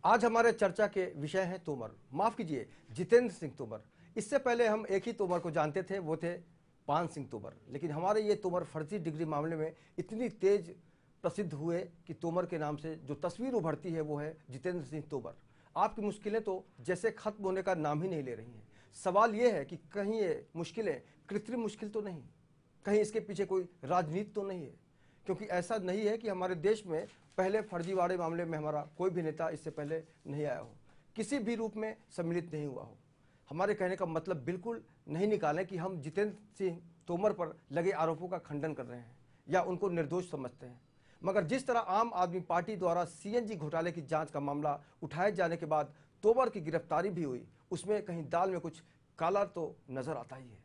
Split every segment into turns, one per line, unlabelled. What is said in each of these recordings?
आज हमारे चर्चा के विषय हैं तोमर, माफ कीजिए जितेंद्र सिंह तोमर। इससे पहले हम एक ही तोमर को जानते थे, वो थे पान सिंह तोमर। लेकिन हमारे ये तोमर फर्जी डिग्री मामले में इतनी तेज प्रसिद्ध हुए कि तोमर के नाम से जो तस्वीर उभरती है वो है जितेंद्र सिंह तोमर। आपकी मुश्किलें तो जैसे खत्म होने का नाम ही नहीं ले रही हैं। सवाल ये है कि कहीं ये मुश्किलें कृत्रिम मुश्किल तो नहीं, कहीं इसके पीछे कोई राजनीति तो नहीं है। क्योंकि ऐसा नहीं है कि हमारे देश में पहले फर्जीवाड़े मामले में हमारा कोई भी नेता इससे पहले नहीं आया हो, किसी भी रूप में सम्मिलित नहीं हुआ हो। हमारे कहने का मतलब बिल्कुल नहीं निकालें कि हम जितेंद्र सिंह तोमर पर लगे आरोपों का खंडन कर रहे हैं या उनको निर्दोष समझते हैं। मगर जिस तरह आम आदमी पार्टी द्वारा सीएनजी घोटाले की जांच का मामला उठाए जाने के बाद तोमर की गिरफ्तारी भी हुई, उसमें कहीं दाल में कुछ काला तो नजर आता ही है।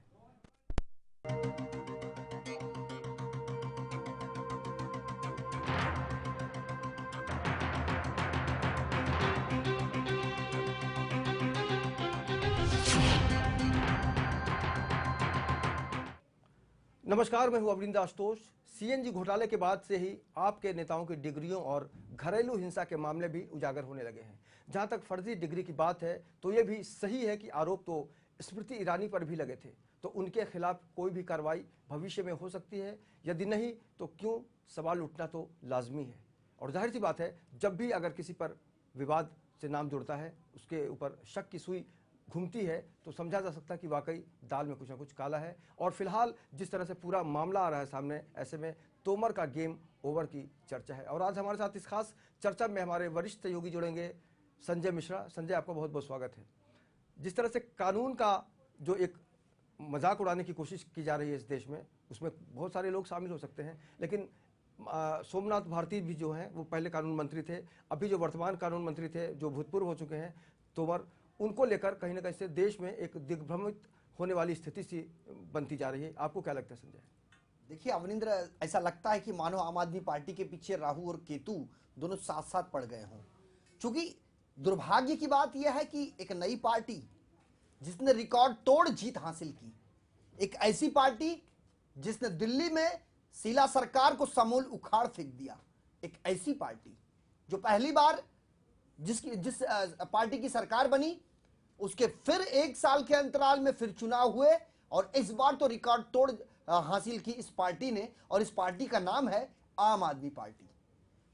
नमस्कार, मैं हूं अरविंद आशुतोष। सीएनजी घोटाले के बाद से ही आपके नेताओं की डिग्रियों और घरेलू हिंसा के मामले भी उजागर होने लगे हैं। जहां तक फर्जी डिग्री की बात है तो यह भी सही है कि आरोप तो स्मृति ईरानी पर भी लगे थे, तो उनके खिलाफ कोई भी कार्रवाई भविष्य में हो सकती है। यदि नहीं तो क्यों, सवाल उठना तो लाजमी है। और जाहिर सी बात है, जब भी अगर किसी पर विवाद से नाम जुड़ता है, उसके ऊपर शक की सुई घूमती है, तो समझा जा सकता है कि वाकई दाल में कुछ ना कुछ काला है। और फिलहाल जिस तरह से पूरा मामला आ रहा है सामने, ऐसे में तोमर का गेम ओवर की चर्चा है। और आज हमारे साथ इस खास चर्चा में हमारे वरिष्ठ सहयोगी जुड़ेंगे, संजय मिश्रा। संजय, आपका बहुत बहुत स्वागत है। जिस तरह से कानून का जो एक मजाक उड़ाने की कोशिश की जा रही है इस देश में, उसमें बहुत सारे लोग शामिल हो सकते हैं, लेकिन सोमनाथ भारती भी जो हैं वो पहले कानून मंत्री थे। अभी जो वर्तमान कानून मंत्री थे, जो भूतपूर्व हो चुके हैं तोमर, उनको लेकर कहीं ना कहीं से देश में एक दिग्भ्रमित होने वाली स्थिति सी बनती जा रही है। आपको क्या लगता है संजय?
देखिए अवनिंद्र, ऐसा लगता है कि मानो आम आदमी पार्टी के पीछे राहु और केतु दोनों साथ साथ पड़ गए हों। चूंकि दुर्भाग्य की बात यह है कि एक नई पार्टी जिसने रिकॉर्ड तोड़ जीत हासिल की, एक ऐसी पार्टी जिसने दिल्ली में शीला सरकार को समूल उखाड़ फेंक दिया, एक ऐसी पार्टी जो पहली बार जिस पार्टी की सरकार बनी, उसके फिर एक साल के अंतराल में फिर चुनाव हुए और इस बार तो रिकॉर्ड तोड़ हासिल की इस पार्टी ने। और इस पार्टी का नाम है आम आदमी पार्टी।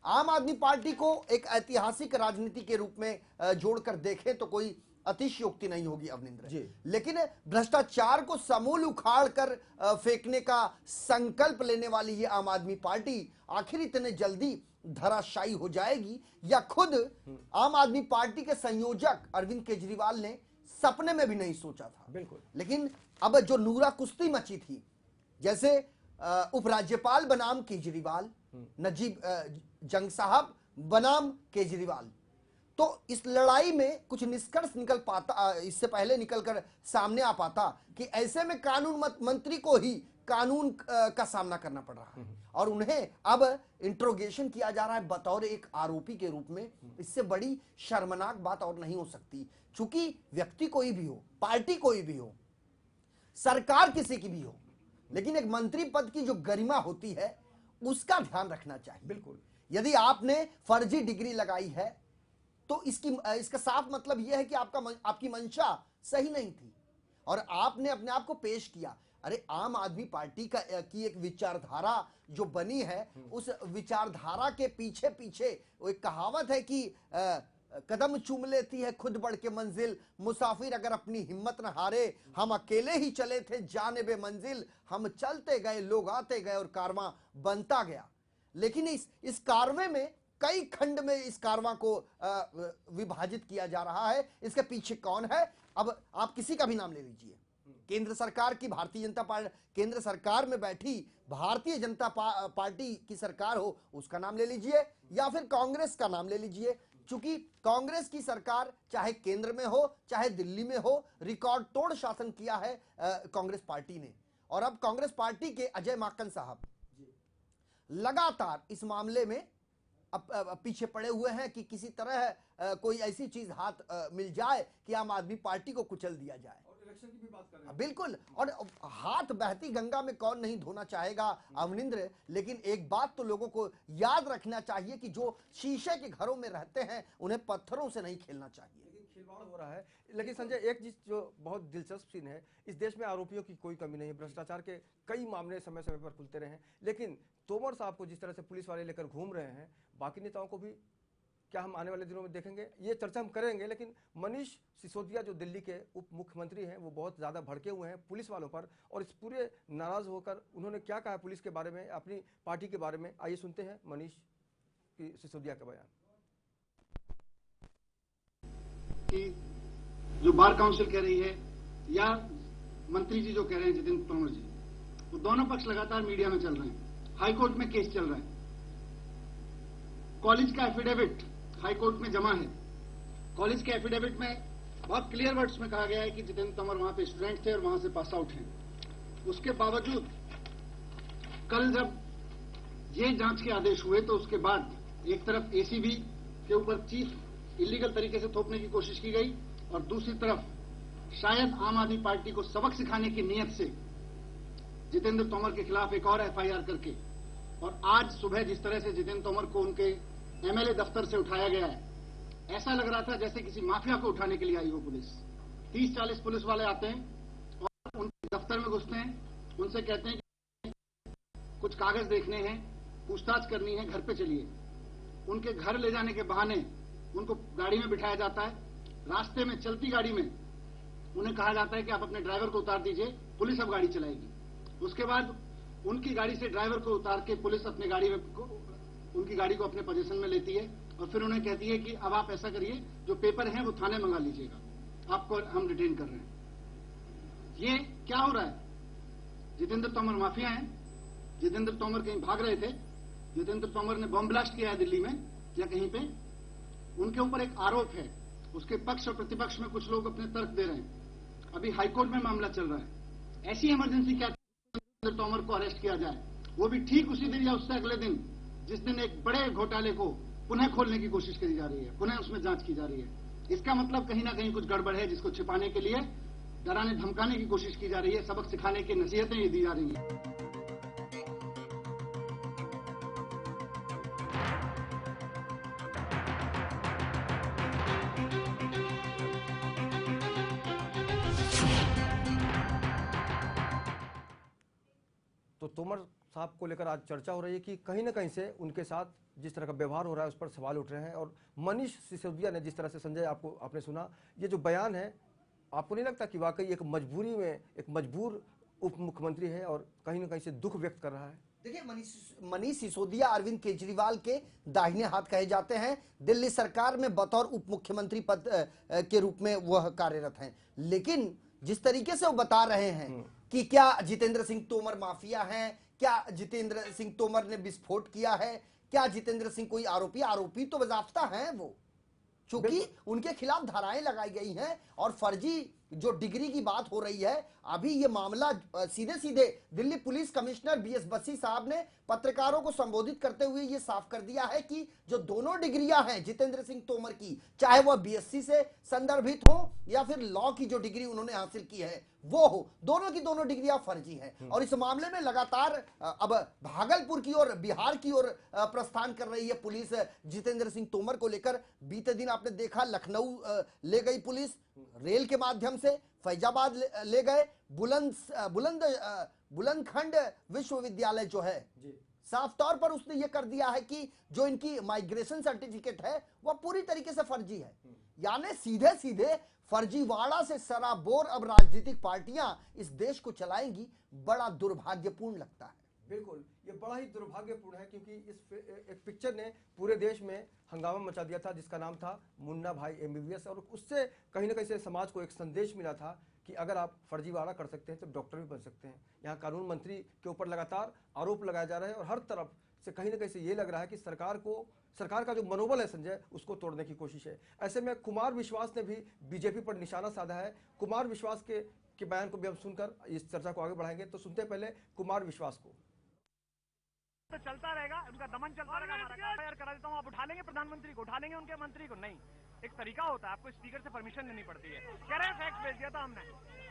आम आदमी पार्टी को एक ऐतिहासिक राजनीति के रूप में जोड़कर देखें तो कोई अतिशयोक्ति नहीं होगी अवनिंद्र। लेकिन भ्रष्टाचार को समूल उखाड़ कर फेंकने का संकल्प लेने वाली ये आम आदमी पार्टी आखिर इतने जल्दी धराशायी हो जाएगी या खुद आम आदमी पार्टी के संयोजक अरविंद केजरीवाल ने सपने में भी नहीं सोचा था।
बिल्कुल।
लेकिन अब जो नूरा कुश्ती मची थी, जैसे उपराज्यपाल बनाम केजरीवाल, नजीब जंग साहब बनाम केजरीवाल, तो इस लड़ाई में कुछ निष्कर्ष निकल पाता, इससे पहले निकलकर सामने आ पाता कि ऐसे में कानून मंत्री को ही कानून का सामना करना पड़ रहा है और उन्हें अब इंट्रोगेशन किया जा रहा है बतौर एक आरोपी के रूप में। इससे बड़ी शर्मनाक बात और नहीं हो सकती। चूंकि व्यक्ति कोई भी हो, पार्टी कोई भी हो, सरकार किसी की भी हो, लेकिन एक मंत्री पद की जो गरिमा होती है उसका ध्यान रखना चाहिए।
बिल्कुल।
यदि आपने फर्जी डिग्री लगाई है तो इसका साफ मतलब यह है कि आपकी मंशा सही नहीं थी और आपने अपने आप को पेश किया। अरे आम आदमी पार्टी की एक विचारधारा जो बनी है, उस विचारधारा के पीछे पीछे वो एक कहावत है कि कदम चूम लेती है खुद बढ़ के मंजिल, मुसाफिर अगर अपनी हिम्मत न हारे, हम अकेले ही चले थे जाने बे मंजिल, हम चलते गए लोग आते गए और कारवां बनता गया। लेकिन इस कारवे में कई खंड में इस कारवां को विभाजित किया जा रहा है। इसके पीछे कौन है? अब आप किसी का भी नाम ले लीजिए, केंद्र सरकार की भारतीय जनता पार्टी, केंद्र सरकार में बैठी भारतीय जनता पार्टी की सरकार हो, उसका नाम ले लीजिए, या फिर कांग्रेस का नाम ले लीजिए। चूंकि कांग्रेस की सरकार चाहे केंद्र में हो चाहे दिल्ली में हो, रिकॉर्ड तोड़ शासन किया है कांग्रेस पार्टी ने। और अब कांग्रेस पार्टी के अजय माकन साहब लगातार इस मामले में पीछे पड़े हुए हैं कि किसी तरह कोई ऐसी चीज हाथ मिल जाए कि आम आदमी पार्टी को कुचल दिया जाए।
इलेक्शन की भी बात कर रहे हैं।
बिल्कुल। और हाथ बहती गंगा में कौन नहीं धोना चाहेगा अवनिंद्र, लेकिन एक बात तो लोगों को याद रखना चाहिए कि जो शीशे के घरों में रहते हैं उन्हें पत्थरों से नहीं खेलना चाहिए।
लेकिन खिलवाड़ हो रहा है। लेकिन संजय, एक चीज जो बहुत दिलचस्प सीन है, इस देश में आरोपियों की कोई कमी नहीं है। भ्रष्टाचार के कई मामले समय समय पर खुलते रहे हैं, लेकिन तोमर साहब को जिस तरह से पुलिस वाले लेकर घूम रहे हैं, बाकी नेताओं को भी क्या हम आने वाले दिनों में देखेंगे? ये चर्चा हम करेंगे। लेकिन मनीष सिसोदिया जो दिल्ली के उप मुख्यमंत्री हैं, वो बहुत ज़्यादा भड़के हुए हैं पुलिस वालों पर, और इस पूरे नाराज होकर उन्होंने क्या कहा पुलिस के बारे में, अपनी पार्टी के बारे में। आइए सुनते हैं मनीष सिसोदिया का बयान।
कि जो बार काउंसिल कह रही है या मंत्री जी जो कह रहे हैं जितेंद्र तोमर जी, वो दोनों पक्ष लगातार मीडिया में चल रहे हैं। हाईकोर्ट में केस चल रहा है। कॉलेज का एफिडेविट हाईकोर्ट में जमा है। कॉलेज के एफिडेविट में बहुत क्लियर वर्ड्स में कहा गया है कि जितेंद्र तोमर वहां पे स्टूडेंट थे और वहां से पास आउट हैं। उसके बावजूद कल जब ये जांच के आदेश हुए तो उसके बाद एक तरफ एसीबी के ऊपर चीफ इलीगल तरीके से थोपने की कोशिश की गई, और दूसरी तरफ शायद आम आदमी पार्टी को सबक सिखाने की नीयत से जितेंद्र तोमर के खिलाफ एक और एफआईआर करके, और आज सुबह जिस तरह से जितेंद्र तोमर को उनके एमएलए दफ्तर से उठाया गया है, ऐसा लग रहा था जैसे किसी माफिया को उठाने के लिए आई हो पुलिस। 30-40 पुलिस वाले आते हैं और उनके दफ्तर में घुसते हैं, उनसे कहते हैं कि कुछ कागज देखने हैं, पूछताछ करनी है, घर पे चलिए। उनके घर ले जाने के बहाने उनको गाड़ी में बिठाया जाता है। रास्ते में चलती गाड़ी में उन्हें कहा जाता है कि आप अपने ड्राइवर को उतार दीजिए, पुलिस अब गाड़ी चलाएगी। उसके बाद उनकी गाड़ी से ड्राइवर को उतार के पुलिस अपनी गाड़ी में उनकी गाड़ी को अपने पोजीशन में लेती है, और फिर उन्हें कहती है कि अब आप ऐसा करिए, जो पेपर हैं वो थाने मंगा लीजिएगा, आपको हम डिटेन कर रहे हैं। ये क्या हो रहा है? जितेंद्र तोमर माफिया हैं? जितेंद्र तोमर कहीं भाग रहे थे? जितेंद्र तोमर ने बम ब्लास्ट किया है दिल्ली में या कहीं पे? उनके ऊपर एक आरोप है, उसके पक्ष और प्रतिपक्ष में कुछ लोग अपने तर्क दे रहे हैं। अभी हाईकोर्ट में मामला चल रहा है। ऐसी इमरजेंसी क्या जितेंद्र तोमर को अरेस्ट किया जाए, वो भी ठीक उसी दिन या उससे अगले दिन जिस दिन एक बड़े घोटाले को पुनः खोलने की कोशिश करी जा रही है, पुनः उसमें जांच की जा रही है। इसका मतलब कहीं ना कहीं कुछ गड़बड़ है, जिसको छिपाने के लिए डराने धमकाने की कोशिश की जा रही है, सबक सिखाने की नसीहतें ये दी जा रही है।
तो तोमर साहब को लेकर आज चर्चा हो रही है कि कहीं ना कहीं से उनके साथ जिस तरह का व्यवहार हो रहा है उस पर सवाल उठ रहे हैं। और मनीष सिसोदिया ने जिस तरह से, संजय आपने सुना, ये जो बयान है, आपको नहीं लगता कि वाकई एक मजबूरी में एक मजबूर उप मुख्यमंत्री है और कहीं ना कहीं से दुख व्यक्त कर रहा है?
देखिए, मनीष सिसोदिया अरविंद केजरीवाल के दाहिने हाथ कहे जाते हैं। दिल्ली सरकार में बतौर उप मुख्यमंत्री पद के रूप में वह कार्यरत हैं। लेकिन जिस तरीके से वो बता रहे हैं कि क्या जितेंद्र सिंह तोमर माफिया हैं, क्या जितेंद्र सिंह तोमर ने विस्फोट किया है, क्या जितेंद्र सिंह कोई आरोपी तो बाज़ाफ्ता हैं वो, चूंकि उनके खिलाफ धाराएं लगाई गई हैं। और फर्जी जो डिग्री की बात हो रही है, अभी ये मामला सीधे सीधे दिल्ली पुलिस कमिश्नर बीएस बसी साहब ने पत्रकारों को संबोधित करते हुए ये साफ कर दिया है कि जो दोनों डिग्रियां हैं जितेंद्र सिंह तोमर की, चाहे वह बीएससी से संदर्भित हो या फिर लॉ की जो डिग्री उन्होंने हासिल की है वो हो, दोनों की दोनों डिग्रियां फर्जी हैं। और इस मामले में लगातार अब भागलपुर की ओर, बिहार की ओर प्रस्थान कर रही है पुलिस जितेंद्र सिंह तोमर को लेकर। बीते दिन आपने देखा लखनऊ ले गई पुलिस, रेल के माध्यम से फैजाबाद ले गए। बुलंदखंड विश्वविद्यालय जो है, साफ तौर पर उसने यह कर दिया है कि जो इनकी माइग्रेशन सर्टिफिकेट है वह पूरी तरीके से फर्जी है। यानी सीधे सीधे फर्जीवाड़ा से सराबोर अब राजनीतिक पार्टियां इस देश को चलाएंगी। बड़ा दुर्भाग्यपूर्ण लगता है।
बिल्कुल, ये बड़ा ही दुर्भाग्यपूर्ण है, क्योंकि इस एक पिक्चर ने पूरे देश में हंगामा मचा दिया था जिसका नाम था मुन्ना भाई एमबीबीएस, और उससे कहीं ना कहीं से समाज को एक संदेश मिला था कि अगर आप फर्जीवाड़ा कर सकते हैं तो डॉक्टर भी बन सकते हैं। यहाँ कानून मंत्री के ऊपर लगातार आरोप लगाया जा रहा है और हर तरफ से कहीं ना कहीं से ये लग रहा है कि सरकार का जो मनोबल है संजय, उसको तोड़ने की कोशिश है। ऐसे में कुमार विश्वास ने भी बीजेपी पर निशाना साधा है। कुमार विश्वास के बयान को भी हम सुनकर इस चर्चा को आगे बढ़ाएंगे। तो सुनते पहले कुमार विश्वास को।
तो चलता रहेगा, उनका दमन चलता रहेगा। हमारा करा देता हूँ, आप उठा लेंगे प्रधानमंत्री को, उठा लेंगे उनके मंत्री को? नहीं, एक तरीका होता है, आपको स्पीकर से परमिशन लेनी पड़ती है। कह रहे हैं फैक्स भेज दिया था हमने,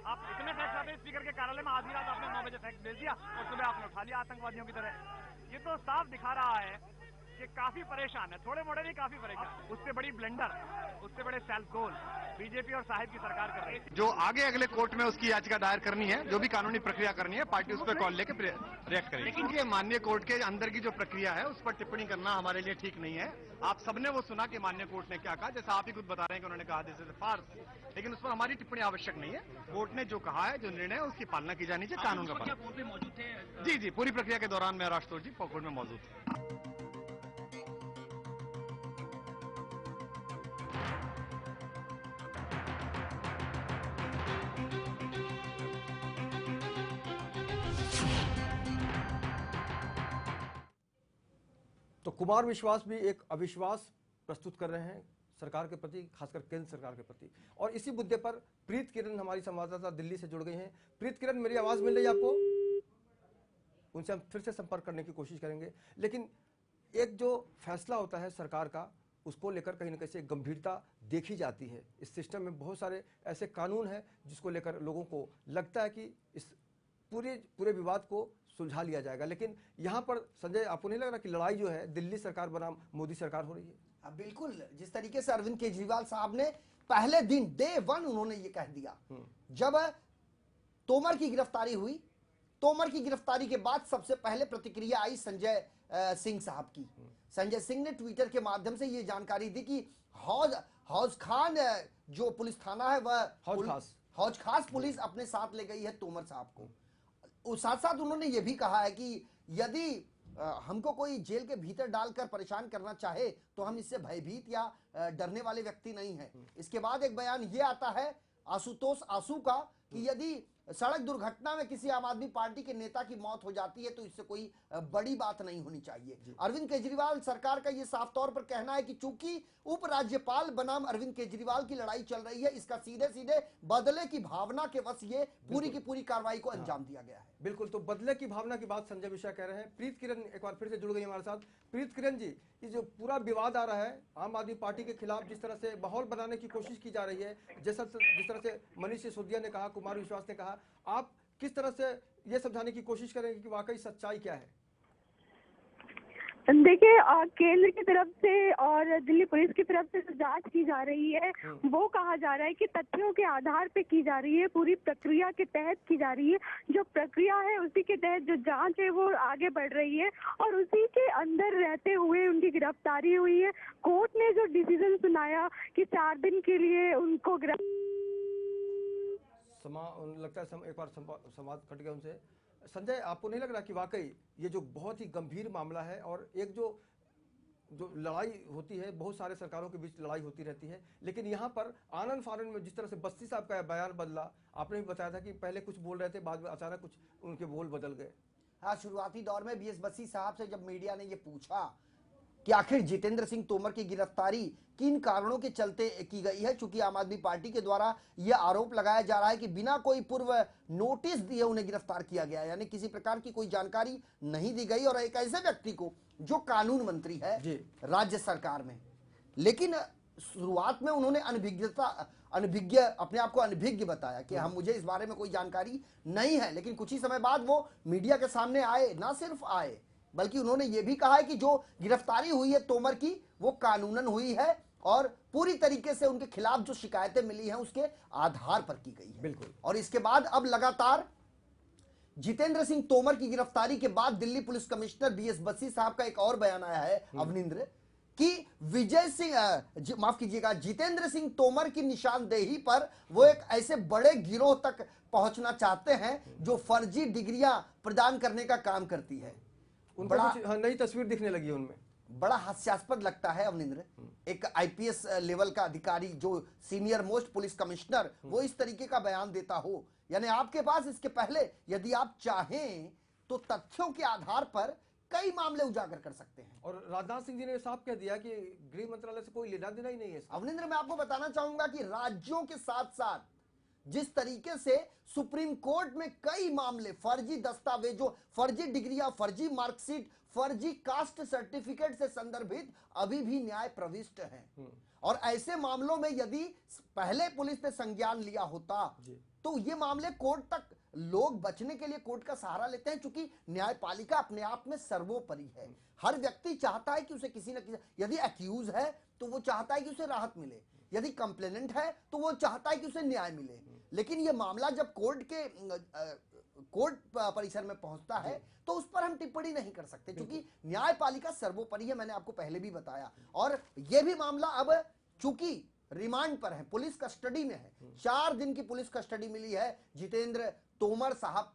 आप इतने फैक्स आते हैं स्पीकर के कार्यालय में, आधी रात आपने 9 बजे फैक्स भेज दिया और सुबह आपने उठा लिया आतंकवादियों की तरह। ये तो साफ दिखा रहा है कि काफी परेशान है, थोड़े मोड़े नहीं काफी परेशान। उससे बड़ी ब्लेंडर, उससे बड़े सेल्फ गोल बीजेपी और साहिब की सरकार कर रही है।
जो आगे अगले कोर्ट में उसकी याचिका दायर करनी है, जो भी कानूनी प्रक्रिया करनी है, पार्टी उस पर कॉल लेके रिएक्ट करेगी। लेकिन ये माननीय कोर्ट के अंदर की जो प्रक्रिया है उस पर टिप्पणी करना हमारे लिए ठीक नहीं है। आप सबने वो सुना कि माननीय कोर्ट ने क्या कहा, जैसा आप ही खुद बता रहे हैं कि उन्होंने कहा दिस इज फार्स, लेकिन उस पर हमारी टिप्पणी आवश्यक नहीं है। कोर्ट ने जो कहा है, जो निर्णय है, उसकी पालना की जानी चाहिए, कानून का पालन। कोर्ट में मौजूद थे? जी, पूरी प्रक्रिया के दौरान मैं राष्ट्रपति जी कोर्ट में मौजूद थे।
तो कुमार विश्वास भी एक अविश्वास प्रस्तुत कर रहे हैं सरकार के प्रति, खासकर केंद्र सरकार के प्रति। और इसी मुद्दे पर प्रीत किरण हमारी संवाददाता दिल्ली से जुड़ गई हैं। प्रीत किरण, मेरी आवाज मिल रही है आपको? उनसे हम फिर से संपर्क करने की कोशिश करेंगे, लेकिन एक जो फैसला होता है सरकार का, उसको लेकर कहीं ना कहीं से गंभीरता देखी जाती है। इस सिस्टम में बहुत सारे ऐसे कानून हैं जिसको लेकर लोगों को लगता है कि इस पूरे विवाद को सुलझा लिया जाएगा, लेकिन यहाँ पर संजय, आपको नहीं लग रहा कि लड़ाई जो है दिल्ली सरकार बनाम मोदी सरकार हो रही है?
बिल्कुल, जिस तरीके से अरविंद केजरीवाल साहब ने पहले दिन डे 1 उन्होंने ये कह दिया, जब तोमर की गिरफ्तारी हुई, तोमर की गिरफ्तारी के बाद सबसे पहले प्रतिक्रिया आई संजय सिंह साहब की। संजय सिंह ने ट्विटर के माध्यम से ये जानकारी दी कि हौज खान जो पुलिस थाना है वह हौज खास पुलिस अपने साथ ले गई है तोमर साहब को। साथ साथ उन्होंने ये भी कहा है कि यदि हमको कोई जेल के भीतर डालकर परेशान करना चाहे तो हम इससे भयभीत या डरने वाले व्यक्ति नहीं हैं। इसके बाद एक बयान ये आता है आशुतोष आसू का कि यदि सड़क दुर्घटना में किसी आम आदमी पार्टी के नेता की मौत हो जाती है तो इससे कोई बड़ी बात नहीं होनी चाहिए। अरविंद केजरीवाल सरकार का यह साफ तौर पर कहना है कि चूंकि उपराज्यपाल बनाम अरविंद केजरीवाल की लड़ाई चल रही है, इसका सीधे सीधे बदले की भावना के वश ये पूरी की पूरी कार्रवाई को अंजाम दिया गया है।
बिल्कुल, तो बदले की भावना की बात संजय विषय कह रहे हैं। प्रीत किरण एक बार फिर से जुड़ गई हमारे साथ। प्रीत किरण जी, ये जो पूरा विवाद आ रहा है आम आदमी पार्टी के खिलाफ, जिस तरह से माहौल बनाने की कोशिश की जा रही है, जिस तरह से मनीष सिसोदिया ने कहा, कुमार विश्वास ने कहा, आप किस तरह से ये समझाने की कोशिश करेंगे कि वाकई सच्चाई क्या है?
देखिए, केंद्र की तरफ से और दिल्ली पुलिस की तरफ से जो जांच की जा रही है वो कहा जा रहा है कि तथ्यों के आधार पे की जा रही है, पूरी प्रक्रिया के तहत की जा रही है। जो प्रक्रिया है उसी के तहत जो जांच है वो आगे बढ़ रही है और उसी के अंदर रहते हुए उनकी गिरफ्तारी हुई है। कोर्ट ने जो डिसीजन सुनाया कि 4 दिन के लिए उनको
लगता है एक बार संवाद कट गया उनसे। संजय, आपको नहीं लग रहा कि वाकई ये जो बहुत ही गंभीर मामला है और एक जो लड़ाई होती है, बहुत सारे सरकारों के बीच लड़ाई होती रहती है, लेकिन यहाँ पर आनंद फानन में जिस तरह से बस्ती साहब का बयान बदला, आपने भी बताया था कि पहले कुछ बोल रहे थे, बाद में अचानक कुछ उनके बोल बदल गए।
हाँ, शुरुआती दौर में बीएस बस्सी साहब से जब मीडिया ने ये पूछा कि आखिर जितेंद्र सिंह तोमर की गिरफ्तारी किन कारणों के चलते की गई है, चूंकि आम आदमी पार्टी के द्वारा यह आरोप लगाया जा रहा है कि बिना कोई पूर्व नोटिस दिए उन्हें गिरफ्तार किया गया, यानी किसी प्रकार की कोई जानकारी नहीं दी गई और एक ऐसे व्यक्ति को जो कानून मंत्री है राज्य सरकार में। लेकिन शुरुआत में उन्होंने अनभिज्ञ अपने आप को अनभिज्ञ बताया कि हम मुझे इस बारे में कोई जानकारी नहीं है, लेकिन कुछ ही समय बाद वो मीडिया के सामने आए। ना सिर्फ आए बल्कि उन्होंने ये भी कहा है कि जो गिरफ्तारी हुई है तोमर की वो कानूनन हुई है और पूरी तरीके से उनके खिलाफ जो शिकायतें मिली हैं उसके आधार पर की गई है।
बिल्कुल। और
इसके बाद अब लगातार जितेंद्र सिंह तोमर की गिरफ्तारी के बाद Delhi police commissioner BS Bassi साहब का एक और बयान आया है अवनिंद्र कि माफ कीजिएगा, जितेंद्र सिंह तोमर की निशानदेही पर वो एक ऐसे बड़े गिरोह तक पहुंचना चाहते हैं जो फर्जी डिग्रियां प्रदान करने का काम करती है।
बड़ा नई तस्वीर दिखने लगी है उनमें।
बड़ा हास्यास्पद लगता है अवनिंद्र, एक आईपीएस लेवल का अधिकारी जो सीनियर मोस्ट पुलिस कमिश्नर वो इस तरीके का बयान देता हो। यानी आपके पास इसके पहले यदि आप चाहें तो तथ्यों के आधार पर कई मामले उजागर कर सकते हैं।
और राजनाथ सिंह जी ने साफ कह दिया कि गृह मंत्रालय से कोई लेना देना ही नहीं है।
अवनिंद्र, मैं आपको बताना चाहूंगा कि राज्यों के साथ साथ जिस तरीके से सुप्रीम कोर्ट में कई मामले फर्जी दस्तावेजों, फर्जी डिग्रियां, फर्जी मार्कशीट, फर्जी कास्ट सर्टिफिकेट से संदर्भित अभी भी न्याय प्रविष्ट हैं और ऐसे मामलों में यदि पहले पुलिस ने संज्ञान लिया होता तो ये मामले कोर्ट तक, लोग बचने के लिए कोर्ट का सहारा लेते हैं, क्योंकि न्यायपालिका अपने आप में सर्वोपरि है। हर व्यक्ति चाहता है कि उसे किसी न किसी, यदि एक्यूज है तो वो चाहता है कि उसे राहत मिले, यदि कंप्लेनेंट है तो वो चाहता है कि उसे न्याय मिले। लेकिन ये मामला जब कोर्ट परिसर में पहुंचता है तो उस पर हम टिप्पणी नहीं कर सकते, क्योंकि न्यायपालिका सर्वोपरि है, मैंने आपको पहले भी बताया। और यह भी मामला अब चूंकि रिमांड पर है, पुलिस कस्टडी में है, 4 दिन की पुलिस कस्टडी मिली है जितेंद्र तोमर साहब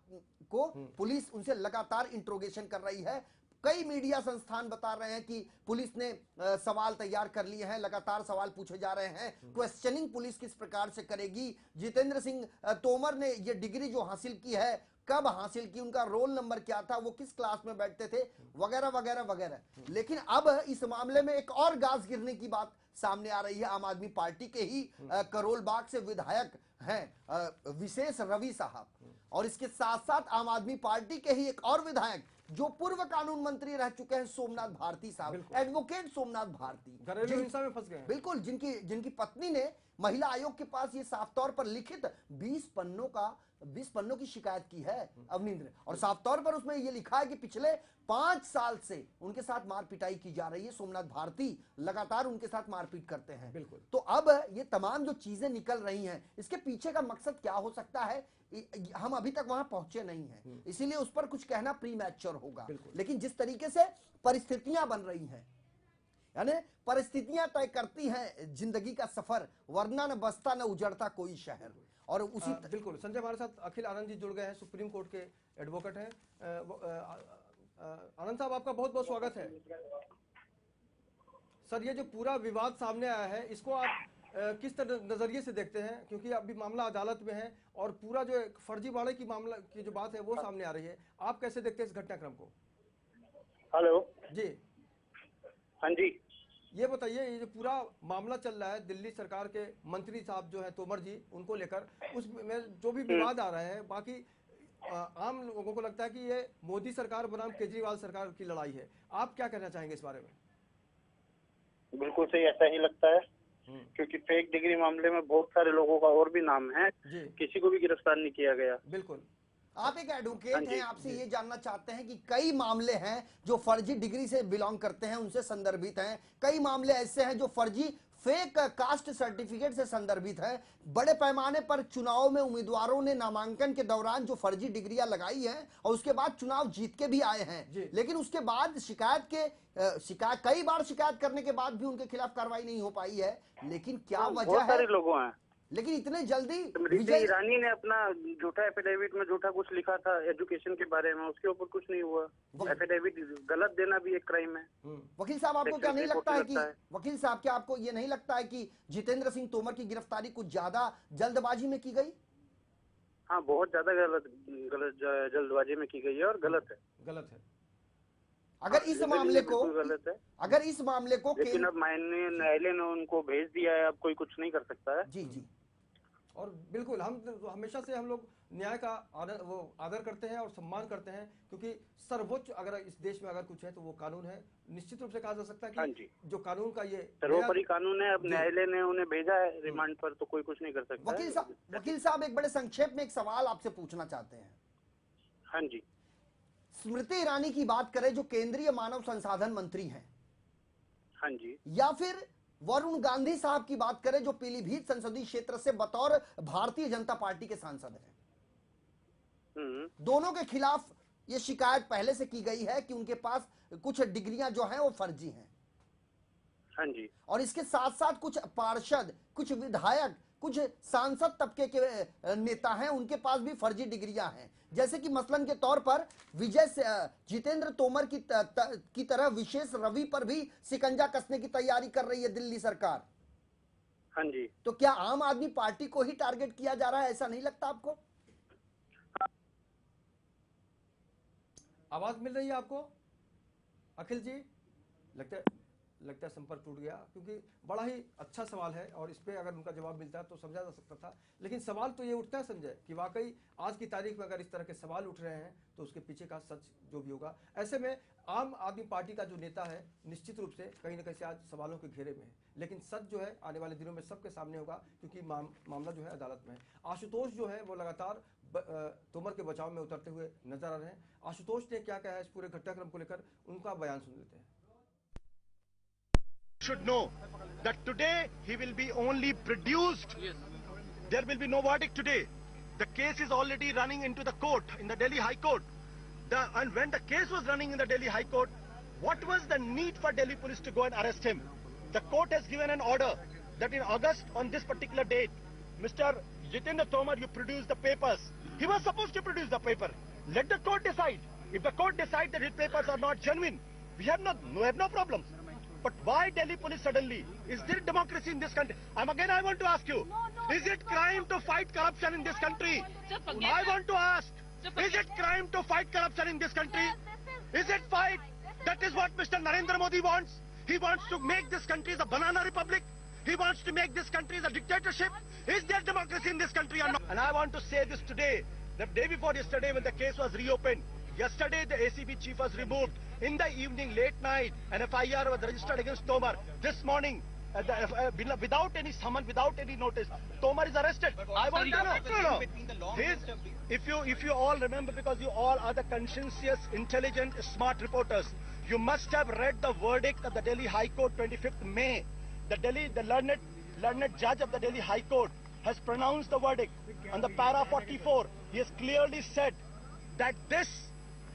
को। पुलिस उनसे लगातार इंट्रोगेशन कर रही है। कई मीडिया संस्थान बता रहे हैं कि पुलिस ने सवाल तैयार कर लिए हैं, लगातार सवाल पूछे जा रहे हैं। क्वेश्चनिंग पुलिस किस प्रकार से करेगी, जितेंद्र सिंह तोमर ने ये डिग्री जो हासिल की है कब हासिल की, उनका रोल नंबर क्या था, वो किस क्लास में बैठते थे, वगैरह वगैरह वगैरह। लेकिन अब इस मामले में एक और गाज गिरने की बात सामने आ रही है। आम आदमी पार्टी के ही करोल बाग से विधायक हैं विशेष रवि साहब, और इसके साथ साथ आम आदमी पार्टी के ही एक और विधायक जो पूर्व कानून मंत्री रह चुके हैं सोमनाथ भारती साहब, एडवोकेट सोमनाथ भारती,
घरेलू हिंसा में फंस गए हैं।
बिल्कुल, जिनकी पत्नी ने महिला आयोग के पास ये साफ तौर पर लिखित 20 पन्नों की शिकायत की है अवनींद्र, और साफ तौर पर उसमें ये लिखा है कि पिछले 5 साल से उनके साथ मारपिटाई की जा रही है। सोमनाथ भारती लगातार उनके साथ मारपीट करते हैं।
बिल्कुल।
तो अब ये तमाम जो चीजें निकल रही हैं, इसके पीछे का मकसद क्या हो सकता है, हम अभी तक वहां पहुंचे नहीं हैं, इसीलिए उस पर कुछ कहना प्री मैच्योर होगा। लेकिन जिस तरीके से परिस्थितियां बन रही हैं, यानी परिस्थितियां तय करती हैं जिंदगी का सफर, वरना न बसता न उजड़ता कोई शहर। और उसी
बिल्कुल। संजय, हमारे साथ अखिल आनंद जी जुड़ गए हैं, सुप्रीम कोर्ट के एडवोकेट हैं। आनंद साहब, आपका बहुत बहुत स्वागत है। सर, ये जो पूरा विवाद सामने आया है, इसको आप किस तरह नजरिए से देखते हैं, क्योंकि अभी मामला अदालत में है और पूरा जो फर्जीवाड़े की मामला की जो बात है वो सामने आ रही है, आप कैसे देखते हैं इस घटनाक्रम को?
हेलो
जी।
हाँ जी,
ये बताइए, ये जो पूरा मामला चल रहा है दिल्ली सरकार के मंत्री साहब जो है तोमर जी, उनको लेकर उसमें जो भी विवाद आ रहे हैं, बाकी आम लोगों को लगता है कि ये मोदी सरकार बनाम केजरीवाल सरकार की लड़ाई है। आप क्या कहना चाहेंगे इस बारे में?
बिल्कुल सही, ऐसा ही लगता है, क्योंकि फेक डिग्री मामले में बहुत सारे लोगों का और भी नाम है, किसी को भी गिरफ्तार नहीं किया गया।
बिल्कुल।
आप एक एडवोकेट हैं, आपसे ये जानना चाहते हैं कि कई मामले हैं जो फर्जी डिग्री से बिलोंग करते हैं, उनसे संदर्भित हैं, कई मामले ऐसे हैं जो फर्जी फेक कास्ट सर्टिफिकेट से संदर्भित है। बड़े पैमाने पर चुनाव में उम्मीदवारों ने नामांकन के दौरान जो फर्जी डिग्रियां लगाई हैं और उसके बाद चुनाव जीत के भी आए हैं, लेकिन उसके बाद शिकायत कई बार शिकायत करने के बाद भी उनके खिलाफ कार्रवाई नहीं हो पाई है। लेकिन क्या वजह है?
बहुत सारे लोगों हैं,
लेकिन इतने जल्दी
स्मृति ईरानी ने अपना झूठा एफिडेविट में झूठा कुछ लिखा था एजुकेशन के बारे में, उसके ऊपर कुछ नहीं हुआ। एफिडेविट गलत देना भी एक क्राइम है।
वकील साहब, आपको क्या नहीं लगता है कि वकील साहब, क्या आपको ये नहीं लगता है कि जितेंद्र सिंह तोमर की गिरफ्तारी कुछ ज्यादा जल्दबाजी में की गई?
हाँ, बहुत ज्यादा गलत जल्दबाजी में की गई है और गलत है।
अगर इस मामले को
लेकिन अब न्यायालय ने उनको भेज दिया है, अब कोई कुछ नहीं कर सकता है।
जी।
और बिल्कुल, हम हमेशा से हम लोग न्याय का आदर करते हैं और सम्मान करते हैं, क्योंकि सर्वोच्च अगर इस देश में अगर कुछ है तो वो कानून है। निश्चित रूप से कहा जा सकता है कि जो कानून का ये
सर्वोपरि कानून है। अब न्यायालय ने उन्हें भेजा है रिमांड पर, तो कोई कुछ नहीं कर सकता।
वकील साहब, एक बड़े संक्षेप में एक सवाल आपसे पूछना चाहते हैं।
हाँ जी।
स्मृति ईरानी की बात करें जो केंद्रीय मानव संसाधन मंत्री हैं,
हाँ जी, या
फिर वरुण गांधी साहब की बात करें जो पीलीभीत संसदीय क्षेत्र से बतौर भारतीय जनता पार्टी के सांसद हैं, दोनों के खिलाफ यह शिकायत पहले से की गई है कि उनके पास कुछ डिग्रियां जो हैं वो फर्जी हैं।
हाँ जी।
और इसके साथ साथ कुछ पार्षद, कुछ विधायक, कुछ सांसद तबके के नेता हैं, उनके पास भी फर्जी डिग्रियां हैं। जैसे कि मसलन के तौर पर जितेंद्र तोमर की तरह विशेष रवि पर भी शिकंजा कसने की तैयारी कर रही है दिल्ली सरकार।
हाँ जी।
तो क्या आम आदमी पार्टी को ही टारगेट किया जा रहा है, ऐसा नहीं लगता आपको?
आवाज मिल रही है आपको अखिल जी? लगता है लगता है संपर्क टूट गया, क्योंकि बड़ा ही अच्छा सवाल है और इस पर अगर उनका जवाब मिलता तो समझा जा सकता था। लेकिन सवाल तो ये उठता है संजय कि वाकई आज की तारीख में अगर इस तरह के सवाल उठ रहे हैं तो उसके पीछे का सच जो भी होगा। ऐसे में आम आदमी पार्टी का जो नेता है निश्चित रूप से कहीं ना कहीं से आज सवालों के घेरे में है, लेकिन सच जो है आने वाले दिनों में सबके सामने होगा, क्योंकि मामला जो है अदालत में है। आशुतोष जो है वो लगातार तोमर के बचाव में उतरते हुए नजर आ रहे हैं। आशुतोष ने क्या कहा है इस पूरे घटनाक्रम को लेकर, उनका बयान सुन लेते हैं।
Should know that today he will be only produced. Yes. There will be no verdict today. The case is already running into the court, in the Delhi High Court. And when the case was running in the Delhi High Court, what was the need for Delhi police to go and arrest him? The court has given an order that in August, on this particular date, Mr. Jitendra Tomar, you produce the papers. He was supposed to produce the paper. Let the court decide. If the court decides that his papers are not genuine, we have no problems. But why Delhi police suddenly? Is there democracy in this country? I want to ask you, is it crime to fight corruption in this country? I want to ask, is it crime to fight corruption in this country? Is it fight? That is what Mr. Narendra Modi wants. He wants to make this country a banana republic. He wants to make this country a dictatorship. Is there democracy in this country or not? And I want to say this today, the day before yesterday when the case was reopened, yesterday the ACB chief was removed. In the evening, late night, an FIR was registered against Tomar. This morning, without any summon, without any notice, Tomar is arrested. I want to know. If you all remember, because you all are the conscientious, intelligent, smart reporters, you must have read the verdict of the Delhi High Court 25th May. The learned judge of the Delhi High Court has pronounced the verdict. On the para 44, he has clearly said that this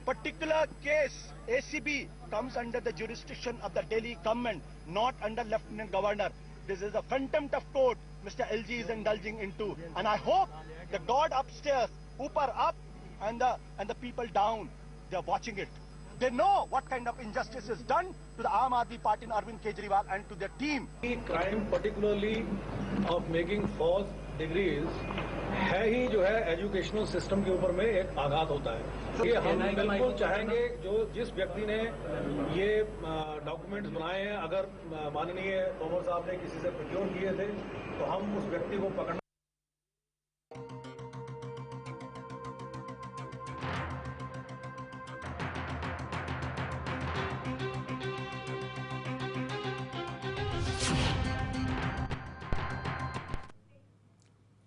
particular case, ACB, comes under the jurisdiction of the Delhi government, not under Lieutenant Governor. This is a contempt of court Mr. LG is indulging into. And I hope the God upstairs, upper up, and the people down, they are watching it. They know what kind of injustice is done to the Aam Aadmi Party and Arvind Kejriwal and to their team.
The crime particularly of making false degrees है ही जो है educational system के ऊपर में एक आघात होता है। ये हम बिल्कुल चाहेंगे जो जिस व्यक्ति ने ये डॉक्यूमेंट्स बनाए हैं, अगर माननीय तोमर साहब ने किसी से प्रोक्योर किए थे तो हम उस व्यक्ति को पकड़ना।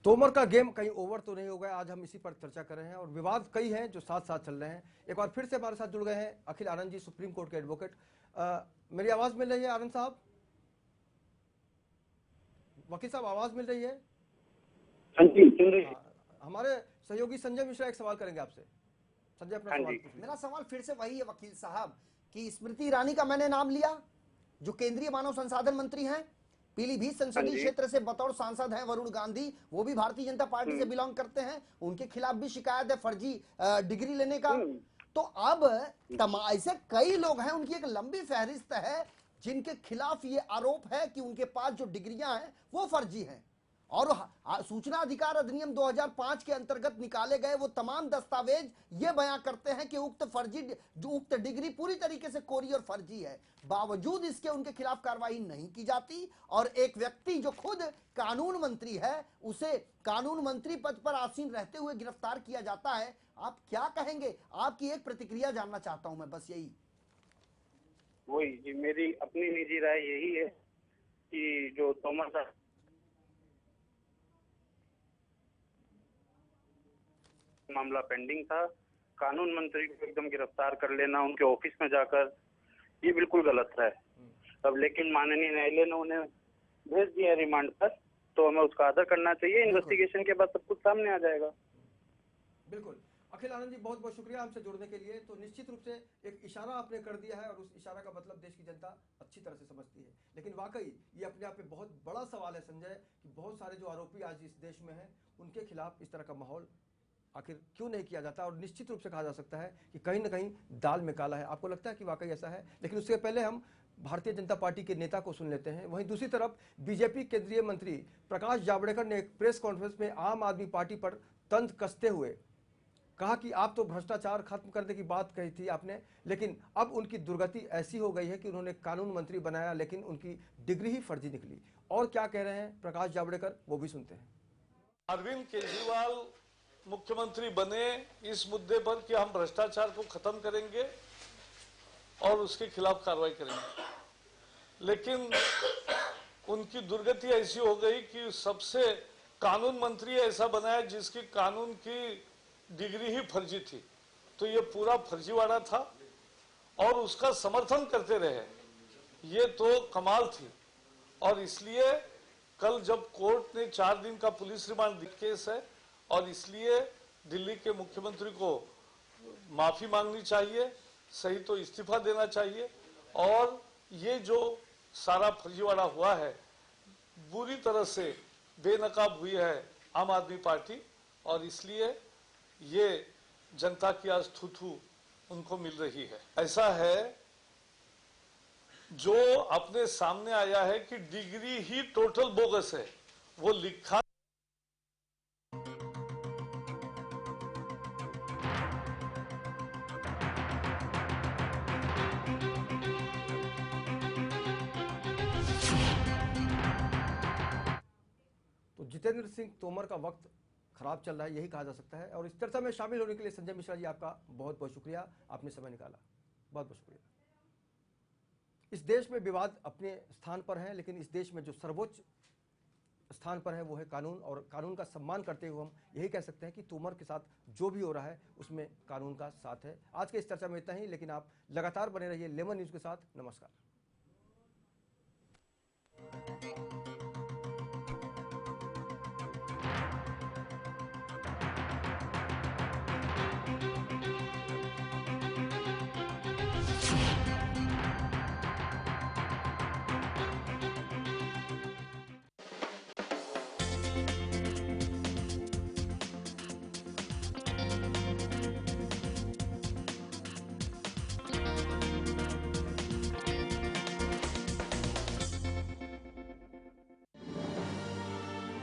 तोमर का गेम कहीं ओवर तो नहीं हो गया, आज हम इसी पर चर्चा कर रहे हैं और विवाद कई हैं जो साथ साथ चल रहे हैं। एक बार फिर से हमारे साथ जुड़ गए हैं अखिल आनंद जी, सुप्रीम कोर्ट के एडवोकेट। मेरी आवाज मिल रही है आनंद साहब? वकील साहब आवाज मिल रही है?
हाँ जी, सुन रही है।
हमारे सहयोगी संजय मिश्रा एक सवाल करेंगे आपसे। संजय अपना सवाल पूछिए।
मेरा सवाल फिर से वही है वकील साहब कि स्मृति ईरानी का मैंने नाम लिया जो केंद्रीय मानव संसाधन मंत्री हैं, पीलीभीत संसदीय क्षेत्र से बतौर सांसद हैं वरुण गांधी, वो भी भारतीय जनता पार्टी से बिलोंग करते हैं, उनके खिलाफ भी शिकायत है फर्जी डिग्री लेने का। तो अब ऐसे कई लोग हैं, उनकी एक लंबी फहरिस्त है जिनके खिलाफ ये आरोप है कि उनके पास जो डिग्रियां हैं वो फर्जी हैं और सूचना अधिकार अधिनियम 2005 के अंतर्गत निकाले गए वो तमाम दस्तावेज ये बयां करते हैं कि उक्त डिग्री पूरी तरीके से कोरी और फर्जी है। बावजूद इसके उनके खिलाफ कार्रवाई नहीं की जाती और एक व्यक्ति जो खुद कानून मंत्री है उसे कानून मंत्री पद पर आसीन रहते हुए गिरफ्तार किया जाता है। आप क्या कहेंगे? आपकी एक प्रतिक्रिया जानना चाहता हूं मैं, बस यही।
वही जी, मेरी अपनी निजी राय यही है कि जो तोमर साहब मामला पेंडिंग था, कानून मंत्री को एकदम गिरफ्तार कर लेना उनके ऑफिस में जाकर, ये बिल्कुल गलत है। अब लेकिन माननीय न्यायालय ने उन्हें भेज दिया रिमांड पर, तो हमें उसका आदर करना चाहिए। इन्वेस्टिगेशन के बाद सब कुछ सामने आ जाएगा।
बिल्कुल। अखिल आनंद जी बहुत बहुत शुक्रिया हमसे जुड़ने के लिए। तो निश्चित रूप से एक इशारा आपने कर दिया है और उस इशारा का मतलब देश की जनता अच्छी तरह से समझती है, लेकिन वाकई ये अपने आप में बहुत बड़ा सवाल है संजय कि बहुत सारे जो आरोपी आज इस देश में हैं उनके खिलाफ इस तरह का माहौल आखिर क्यों नहीं किया जाता। और निश्चित रूप से कहा जा सकता है कि कहीं ना कहीं दाल में काला है। आपको लगता है कि वाकई ऐसा है? लेकिन उससे पहले हम भारतीय जनता पार्टी के नेता को सुन लेते हैं। वहीं दूसरी तरफ बीजेपी केंद्रीय मंत्री प्रकाश जावड़ेकर ने एक प्रेस कॉन्फ्रेंस में आम आदमी पार्टी पर तंज कसते हुए कहा कि आप तो भ्रष्टाचार खत्म करने की बात कही थी आपने, लेकिन अब उनकी दुर्गति ऐसी हो गई है कि उन्होंने कानून मंत्री बनाया लेकिन उनकी डिग्री ही फर्जी निकली। और क्या कह रहे हैं प्रकाश जावड़ेकर, वो भी सुनते हैं।
अरविंद केजरीवाल मुख्यमंत्री बने इस मुद्दे पर कि हम भ्रष्टाचार को खत्म करेंगे और उसके खिलाफ कार्रवाई करेंगे, लेकिन उनकी दुर्गति ऐसी हो गई कि सबसे कानून मंत्री ऐसा बनाया जिसकी कानून की डिग्री ही फर्जी थी। तो ये पूरा फर्जीवाड़ा था और उसका समर्थन करते रहे, ये तो कमाल थी। और इसलिए कल जब कोर्ट ने 4 दिन का पुलिस रिमांड केस है और इसलिए दिल्ली के मुख्यमंत्री को माफी मांगनी चाहिए, सही तो इस्तीफा देना चाहिए। और ये जो सारा फर्जीवाड़ा हुआ है, बुरी तरह से बेनकाब हुई है आम आदमी पार्टी, और इसलिए ये जनता की आज थू उनको मिल रही है। ऐसा है जो अपने सामने आया है कि डिग्री ही टोटल बोगस है, वो लिखा।
तो जितेंद्र सिंह तोमर का वक्त खराब चल रहा है, यही कहा जा सकता है। और इस चर्चा में शामिल होने के लिए संजय मिश्रा जी आपका बहुत बहुत शुक्रिया, आपने समय निकाला, बहुत बहुत शुक्रिया। इस देश में विवाद अपने स्थान पर है, लेकिन इस देश में जो सर्वोच्च स्थान पर है वो है कानून, और कानून का सम्मान करते हुए हम यही कह सकते हैं कि तोमर के साथ जो भी हो रहा है उसमें कानून का साथ है। आज के इस चर्चा में इतना ही, लेकिन आप लगातार बने रहिए लेमन न्यूज़ के साथ। नमस्कार।